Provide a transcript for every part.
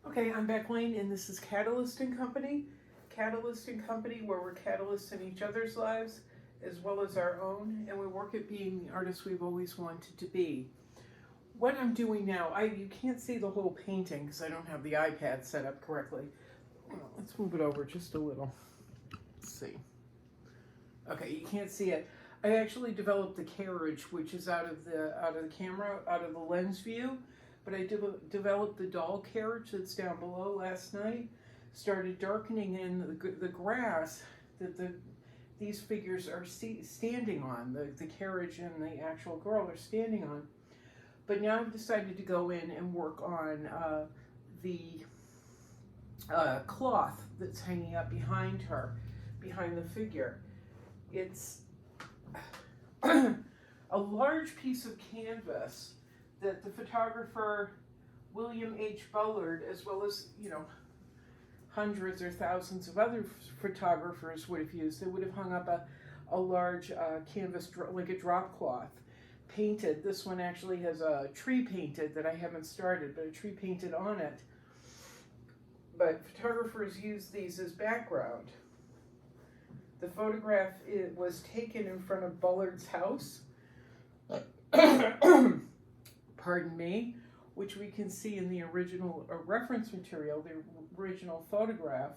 Okay, I'm Beck Lane, and this is Catalyst and Company. Catalyst and Company, where we're catalysts in each other's lives as well as our own, and we work at being the artists we've always wanted to be. What I'm doing now, you can't see the whole painting because I don't have the iPad set up correctly. Well, let's move it over just a little. Let's see. Okay, you can't see it. I actually developed the carriage, which is out of the camera, out of the lens view. But I developed the doll carriage that's down below last night. Started darkening in the grass that these figures are standing on. The carriage and the actual girl are standing on. But now I've decided to go in and work on the cloth that's hanging up behind her, behind the figure. It's a large piece of canvas that the photographer William H. Bullard, as well as, hundreds or thousands of other photographers would have used. They would have hung up a large canvas, like a drop cloth, painted. This one actually has a tree painted that I haven't started, but a tree painted on it. But photographers use these as background. The photograph was taken in front of Bullard's house. Pardon me, which we can see in the original reference material, the original photograph,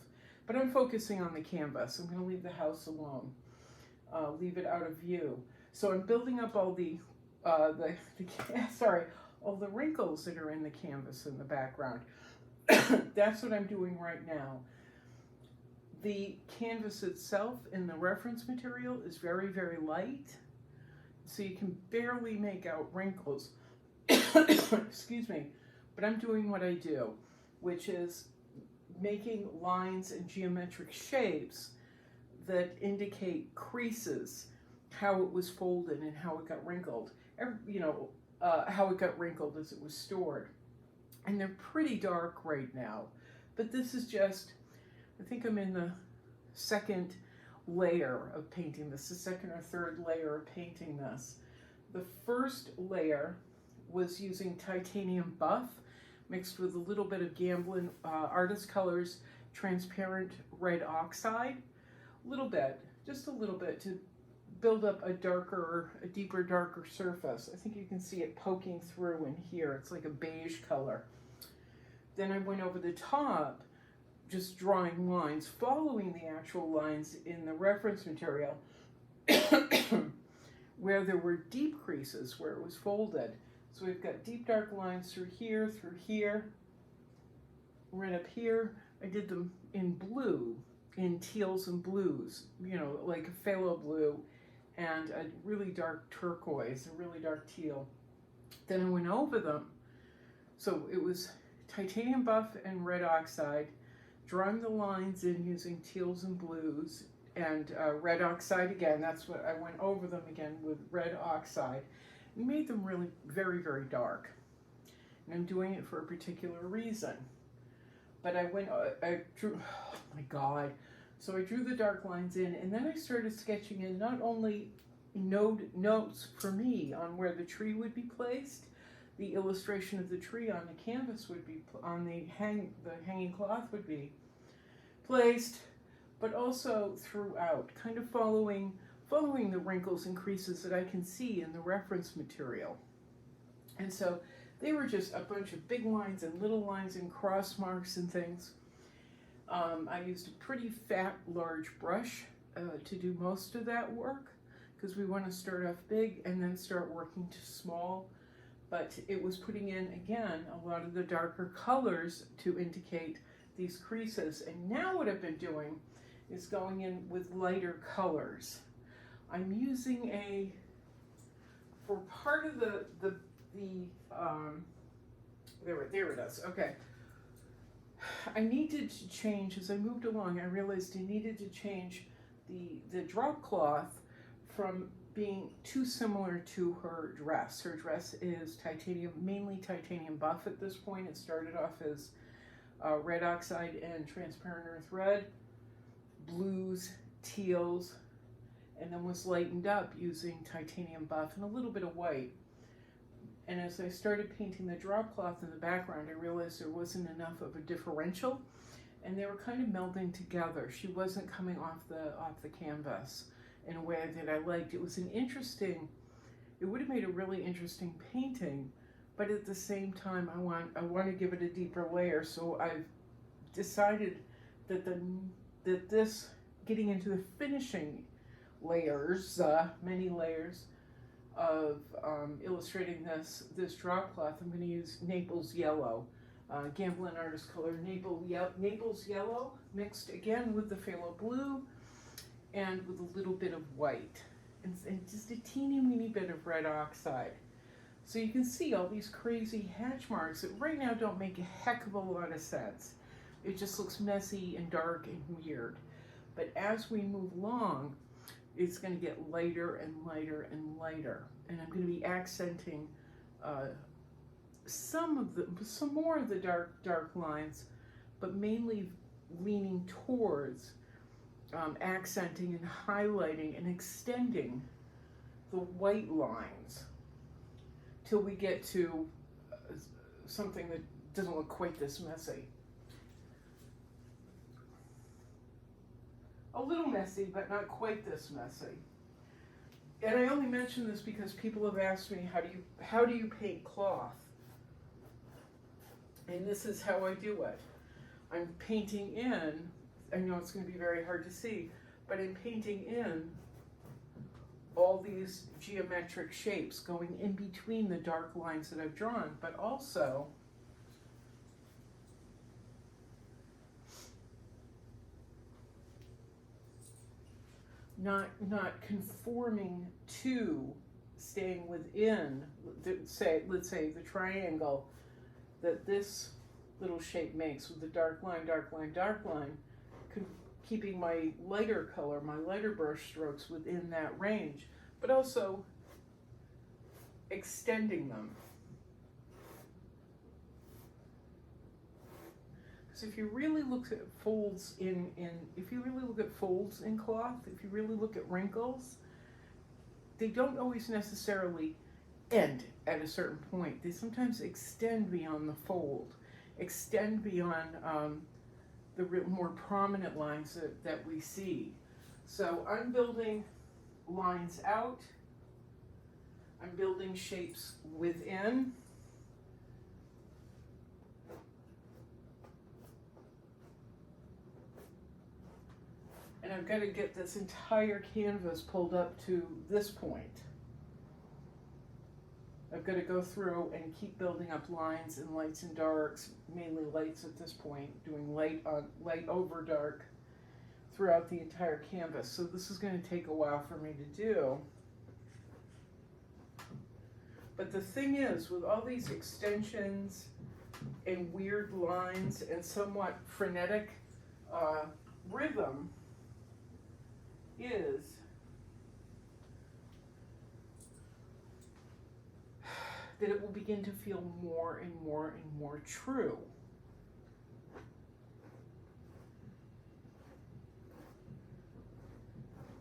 but I'm focusing on the canvas. I'm going to leave the house alone, leave it out of view. So I'm building up all all the wrinkles that are in the canvas in the background. That's what I'm doing right now. The canvas itself in the reference material is very, very light, so you can barely make out wrinkles. Excuse me, but I'm doing what I do, which is making lines and geometric shapes that indicate creases, how it was folded and how it got wrinkled, how it got wrinkled as it was stored. And they're pretty dark right now, but this is just, I think I'm in the second layer of painting this, the second or third layer of painting this. The first layer was using titanium buff mixed with a little bit of Gamblin Artist Colors transparent red oxide. Just a little bit to build up a deeper, darker surface. I think you can see it poking through in here. It's like a beige color. Then I went over the top, just drawing lines, following the actual lines in the reference material, where there were deep creases, where it was folded. So we've got deep dark lines through here, right up here. I did them in blue, in teals and blues, like a phthalo blue and a really dark turquoise, a really dark teal. Then I went over them. So it was titanium buff and red oxide, drawing the lines in using teals and blues, and red oxide again. That's what I went over them again with red oxide. We made them really very, very dark. And I'm doing it for a particular reason. But I drew, oh my God. So I drew the dark lines in, and then I started sketching in not only notes for me on where the tree would be placed, the illustration of the tree on the canvas would be, on the hanging cloth would be placed, but also throughout, kind of following the wrinkles and creases that I can see in the reference material. And so they were just a bunch of big lines and little lines and cross marks and things. I used a pretty fat, large brush to do most of that work, because we want to start off big and then start working to small. But it was putting in, again, a lot of the darker colors to indicate these creases. And now what I've been doing is going in with lighter colors. I'm using for part of there it is, okay. I needed to change, as I moved along, I realized I needed to change the drop cloth from being too similar to her dress. Her dress is titanium, mainly titanium buff at this point. It started off as red oxide and transparent earth red, blues, teals, and then was lightened up using titanium buff and a little bit of white. And as I started painting the drop cloth in the background, I realized there wasn't enough of a differential, and they were kind of melding together. She wasn't coming off the canvas in a way that I liked. It was it would have made a really interesting painting, but at the same time, I want to give it a deeper layer. So I've decided that this getting into the finishing layers, many layers of illustrating this drop cloth, I'm going to use Naples yellow, Gamblin Artist Color Naples yellow, mixed again with the phthalo blue and with a little bit of white, and just a teeny weeny bit of red oxide. So you can see all these crazy hatch marks that right now don't make a heck of a lot of sense. It just looks messy and dark and weird. But as we move along, it's going to get lighter and lighter and lighter. And I'm going to be accenting some more of the dark lines, but mainly leaning towards accenting and highlighting and extending the white lines till we get to something that doesn't look quite this messy. A little messy, but not quite this messy. And I only mention this because people have asked me, how do you paint cloth? And this is how I do it. I'm painting in, I know it's going to be very hard to see, but I'm painting in all these geometric shapes going in between the dark lines that I've drawn, but also not conforming to staying within, let's say the triangle that this little shape makes with the dark line, dark line, dark line, keeping my lighter color, my lighter brush strokes within that range, but also extending them. So if you really look at folds if you really look at folds in cloth, if you really look at wrinkles, they don't always necessarily end at a certain point. They sometimes extend beyond the fold, extend beyond the more prominent lines that we see. So I'm building lines out, I'm building shapes within, and I've got to get this entire canvas pulled up to this point. I've got to go through and keep building up lines and lights and darks, mainly lights at this point, doing light over dark throughout the entire canvas. So this is going to take a while for me to do. But the thing is, with all these extensions and weird lines and somewhat frenetic rhythm, is that it will begin to feel more and more and more true.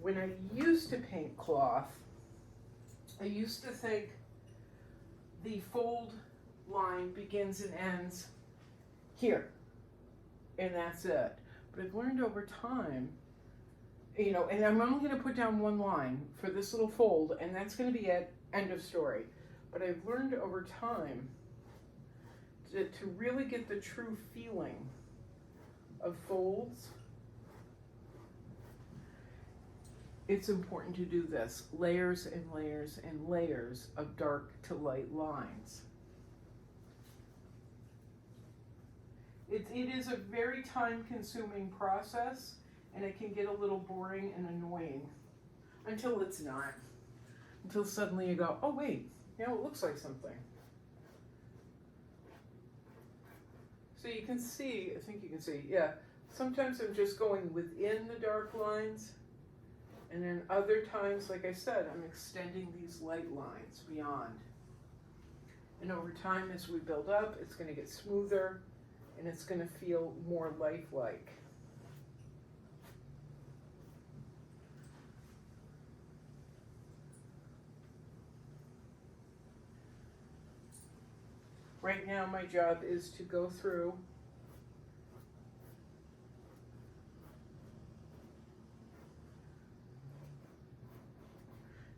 When I used to paint cloth, I used to think the fold line begins and ends here, and that's it. But I've learned over time, and I'm only going to put down one line for this little fold, and that's going to be it, end of story. But I've learned over time to really get the true feeling of folds, it's important to do this, layers and layers and layers of dark to light lines. It is a very time-consuming process, and it can get a little boring and annoying until it's not. Until suddenly you go, oh wait, it looks like something. So you can see, I think you can see, yeah, sometimes I'm just going within the dark lines, and then other times, like I said, I'm extending these light lines beyond. And over time, as we build up, it's going to get smoother, and it's going to feel more lifelike. Right now my job is to go through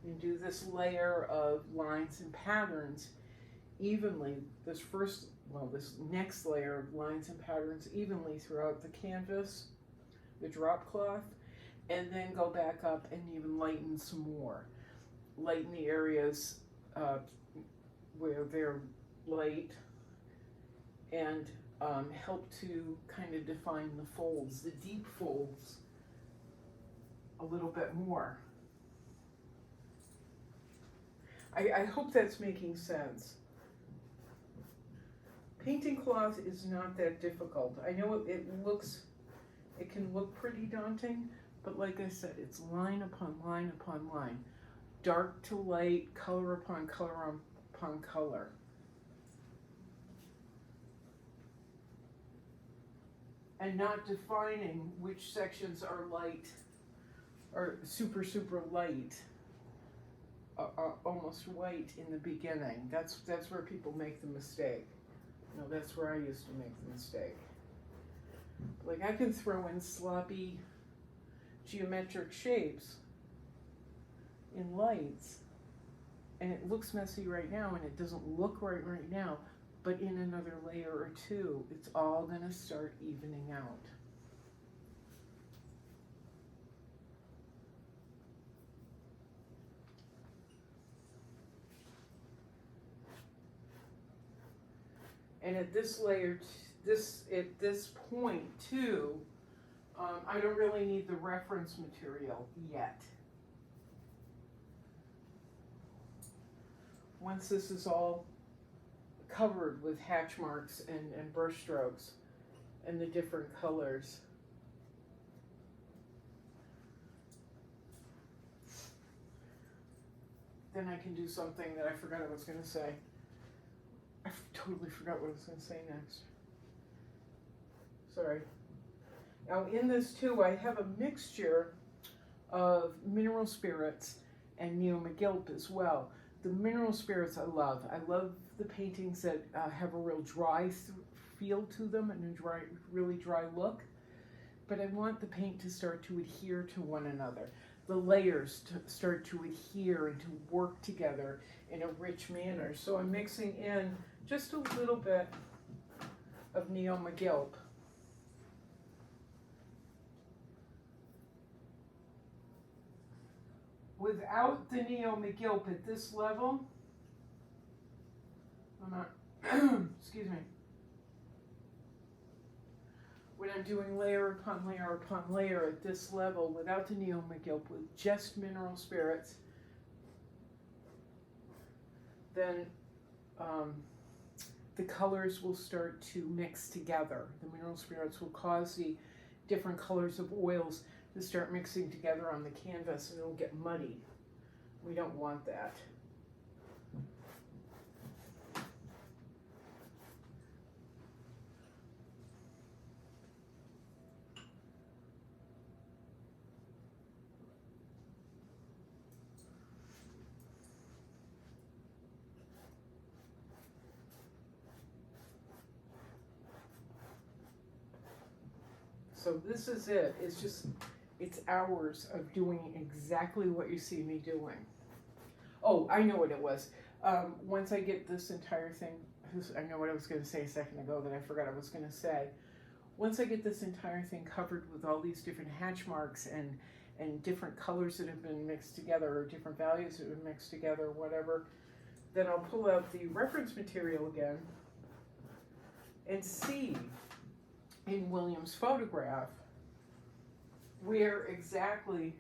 and do this layer of lines and patterns evenly, this next layer of lines and patterns evenly throughout the canvas, the drop cloth, and then go back up and even lighten some more. Lighten the areas where they're light, and help to kind of define the folds, the deep folds, a little bit more. I hope that's making sense. Painting cloth is not that difficult. I know it can look pretty daunting, but like I said, it's line upon line upon line. Dark to light, color upon color upon color. And not defining which sections are light or super, super light. Almost white in the beginning. That's where people make the mistake. No, that's where I used to make the mistake. Like I can throw in sloppy geometric shapes in lights, and it looks messy right now, and it doesn't look right now, but in another layer or two, it's all gonna start evening out. And at this layer, at this point too, I don't really need the reference material yet. Once this is all covered with hatch marks and brush strokes and the different colors, then I can do something that I forgot I was going to say. I totally forgot what I was going to say next. Sorry. Now in this too, I have a mixture of mineral spirits and Neo McGilp as well. The mineral spirits I love. I love the paintings that have a real dry feel to them and a really dry look. But I want the paint to start to adhere to one another. The layers to start to adhere and to work together in a rich manner. So I'm mixing in just a little bit of Neo McGilp. Without the Neo McGilp at this level, I'm not, excuse me, when I'm doing layer upon layer upon layer at this level, without the Neo McGilp, with just mineral spirits, then the colors will start to mix together. The mineral spirits will cause the different colors of oils to start mixing together on the canvas, and it'll get muddy. We don't want that. So this is it. It's hours of doing exactly what you see me doing. Oh, I know what it was. Once I get this entire thing, I know what I was going to say a second ago that I forgot I was going to say. Once I get this entire thing covered with all these different hatch marks and different colors that have been mixed together, or different values that have been mixed together, whatever, then I'll pull out the reference material again and see in William's photograph where exactly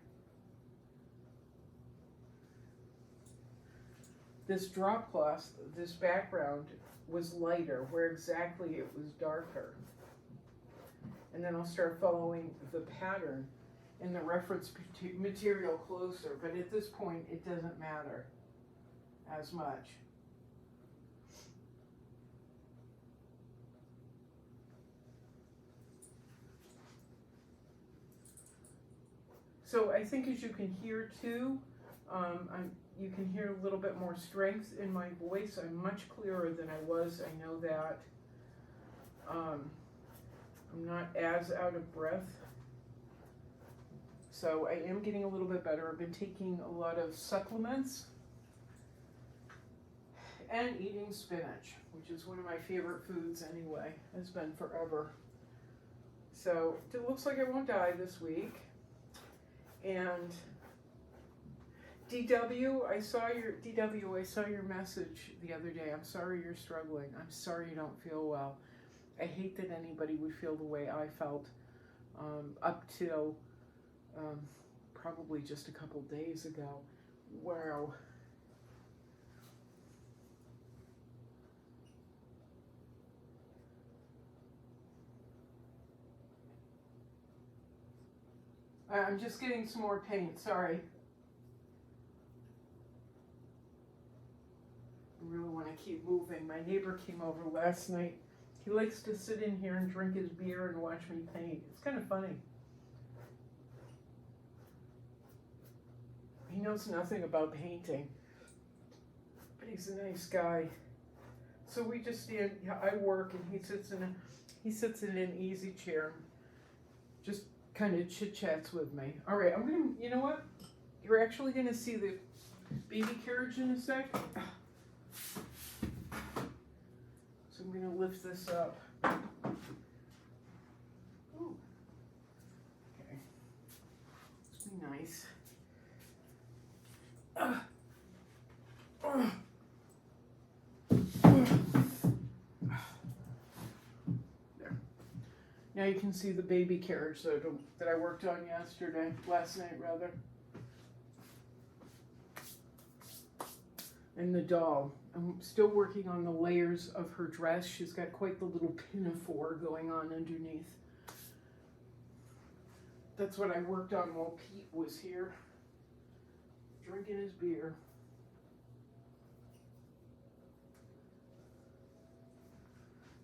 this drop cloth, this background was lighter, where exactly it was darker. And then I'll start following the pattern in the reference material closer, but at this point it doesn't matter as much. So I think, as you can hear too, you can hear a little bit more strength in my voice. I'm much clearer than I was. I know that. I'm not as out of breath. So I am getting a little bit better. I've been taking a lot of supplements and eating spinach, which is one of my favorite foods anyway. Has been forever. So it looks like I won't die this week. And I saw your message the other day. I'm sorry you're struggling. I'm sorry you don't feel well. I hate that anybody would feel the way I felt up till probably just a couple days ago. Wow. I'm just getting some more paint, sorry. I really want to keep moving. My neighbor came over last night. He likes to sit in here and drink his beer and watch me paint. It's kind of funny. He knows nothing about painting, but he's a nice guy. So we just stand, I work and he sits in an easy chair, just kind of chit chats with me. All right, I'm gonna, you know what? You're actually gonna see the baby carriage in a sec. So I'm gonna lift this up. Ooh. Okay. Let's be nice. There. Now you can see the baby carriage that I worked on last night rather. And the doll. I'm still working on the layers of her dress. She's got quite the little pinafore going on underneath. That's what I worked on while Pete was here, drinking his beer.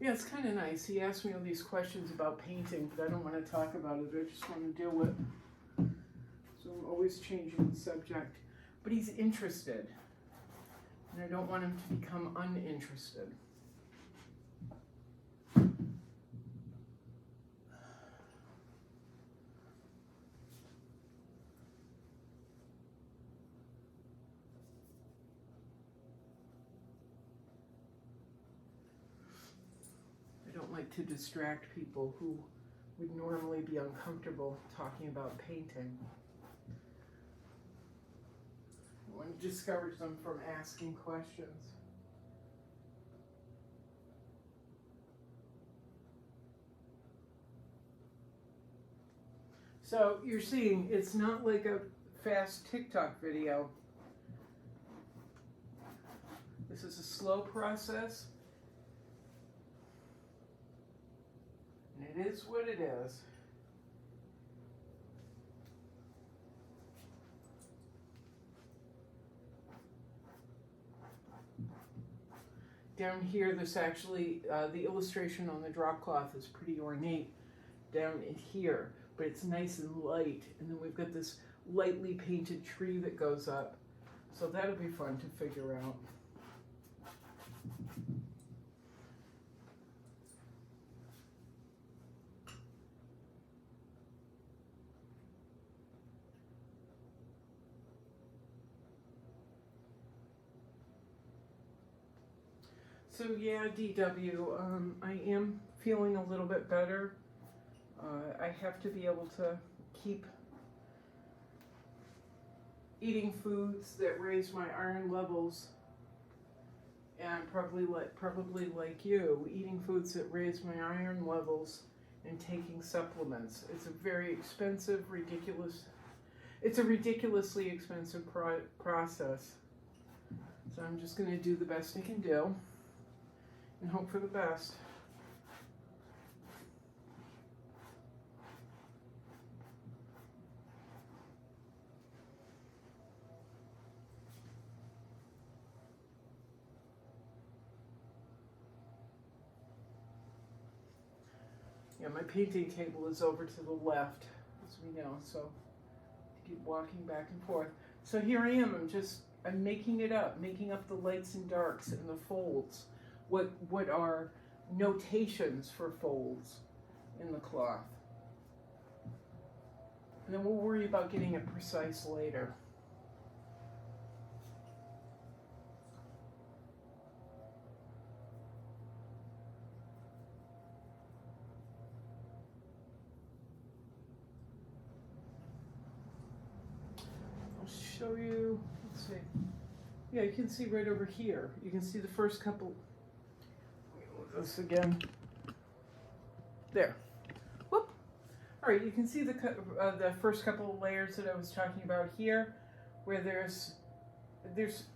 Yeah, it's kind of nice. He asked me all these questions about painting, but I don't want to talk about it. I just want to deal with it. So I'm always changing the subject. But he's interested. And I don't want him to become uninterested. I don't like to distract people who would normally be uncomfortable talking about painting. I want to discourage them from asking questions. So you're seeing, it's not like a fast TikTok video. This is a slow process. And it is what it is. Down here, this actually, the illustration on the drop cloth is pretty ornate down in here, but it's nice and light. And then we've got this lightly painted tree that goes up. So that'll be fun to figure out. So yeah, DW, I am feeling a little bit better. I have to be able to keep eating foods that raise my iron levels, and probably like you, eating foods that raise my iron levels and taking supplements. It's a very expensive, it's a ridiculously expensive process. So I'm just going to do the best I can do and hope for the best. Yeah, my painting table is over to the left, as we know, so keep walking back and forth. So here I am, I'm just I'm making it up, making up the lights and darks and the folds. What are notations for folds in the cloth. And then we'll worry about getting it precise later. I'll show you, let's see. Yeah, you can see right over here. You can see the first couple, let me move this again. There. Whoop. All right, you can see the first couple of layers that I was talking about here, where there's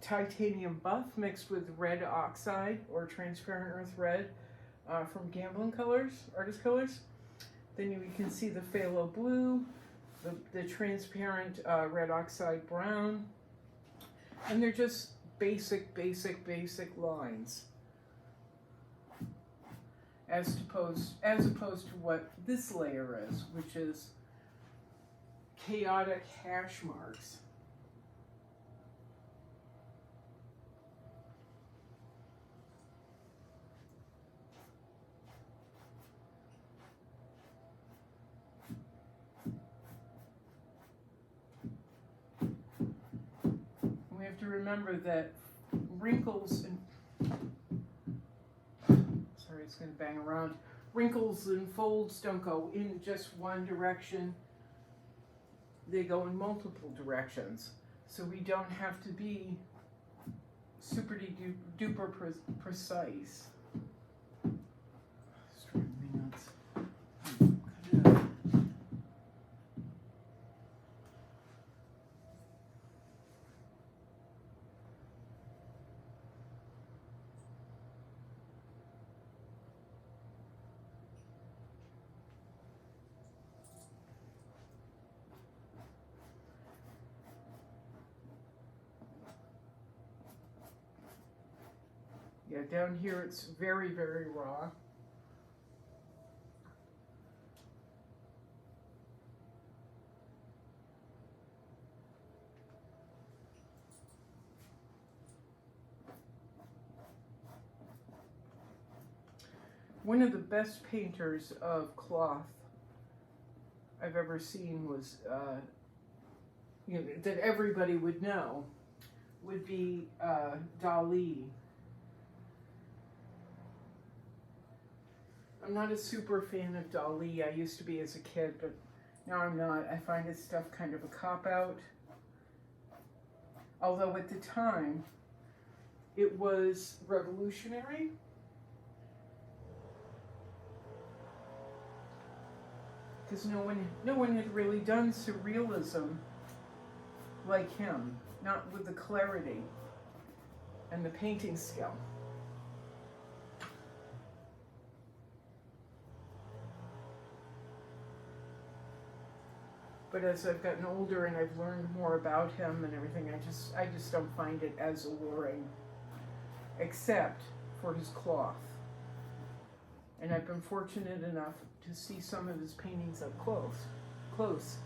titanium buff mixed with red oxide or transparent earth red from Gambling Colors, Artist Colors. Then you can see the phthalo blue, the transparent red oxide brown, and they're just basic lines. As opposed to what this layer is, which is chaotic hash marks. We have to remember that wrinkles and it's going to bang around. Wrinkles and folds don't go in just one direction. They go in multiple directions. So we don't have to be super duper precise. It's driving me nuts. Cut it out. Yeah, down here it's very raw. One of the best painters of cloth I've ever seen was, that everybody would know, would be Dali. I'm not a super fan of Dali. I used to be as a kid, but now I'm not. I find his stuff kind of a cop-out. Although at the time, it was revolutionary. Because no one had really done surrealism like him. Not with the clarity and the painting skill. But as I've gotten older and I've learned more about him and everything, I just don't find it as alluring, except for his cloth. And I've been fortunate enough to see some of his paintings up close.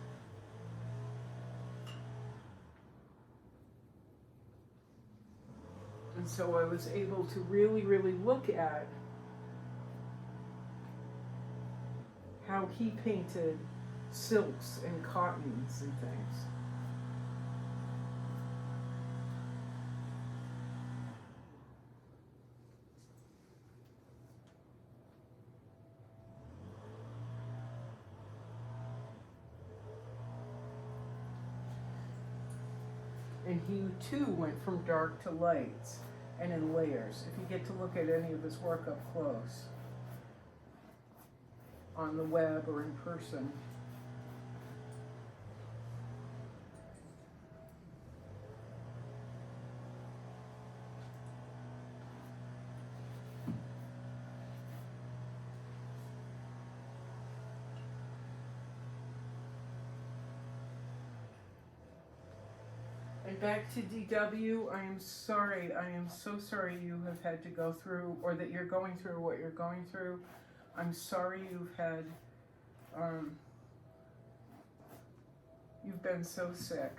And so I was able to really look at how he painted silks and cottons and things. And he too went from dark to lights and in layers. If you get to look at any of his work up close, on the web or in person. And back to DW, I am so sorry you have had to go through, or that you're going through what you're going through. I'm sorry you've had, you've been so sick.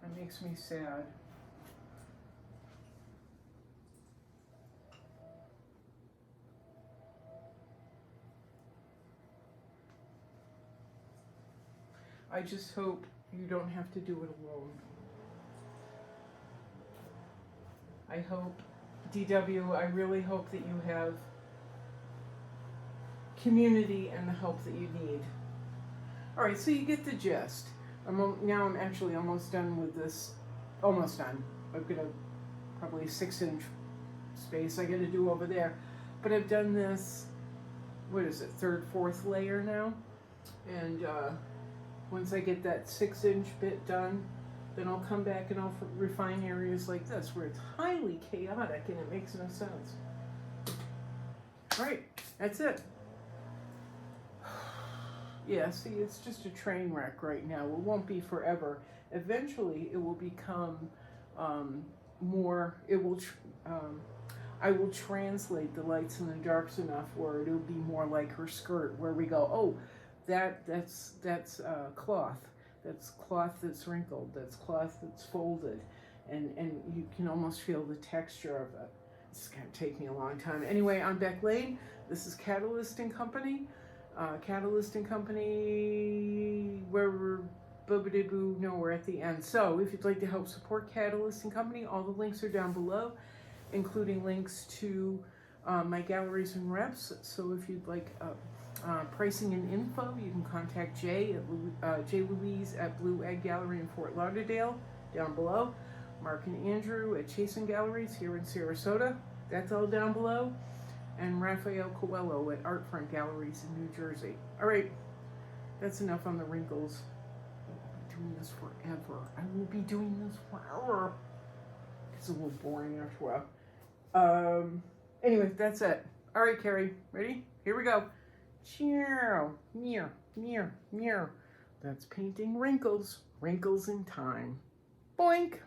That makes me sad. I just hope you don't have to do it alone. I hope, DW, I really hope that you have community and the help that you need. All right, so you get the gist. Now I'm actually almost done with this. Almost done. I've got probably a 6-inch space I got to do over there. But I've done this, what is it, third, fourth layer now. And once I get that 6-inch bit done, then I'll come back and I'll refine areas like this where it's highly chaotic and it makes no sense. All right, that's it. Yeah, see, it's just a train wreck right now. It won't be forever. Eventually, it will become more, I will translate the lights and the darks enough where it'll be more like her skirt, where we go, oh, that's cloth. That's cloth that's wrinkled. That's cloth that's folded. And you can almost feel the texture of it. It's going to take me a long time. Anyway, I'm Beck Lane. This is Catalyst and Company. Catalyst and Company, where we're boobity-boo, no, we're at the end. So if you'd like to help support Catalyst and Company, all the links are down below, including links to my galleries and reps. So if you'd like pricing and info, you can contact Jay at J. Louise at Blue Egg Gallery in Fort Lauderdale, down below. Mark and Andrew at Chasen Galleries here in Sarasota. That's all down below. And Raphael Coelho at Artfront Galleries in New Jersey. All right, that's enough on the wrinkles. I'll be doing this forever. I will be doing this forever. It's a little boring after a while. Anyway, that's it. All right, Carrie, ready? Here we go. Cheer, near, near, near. That's painting wrinkles, wrinkles in time. Boink.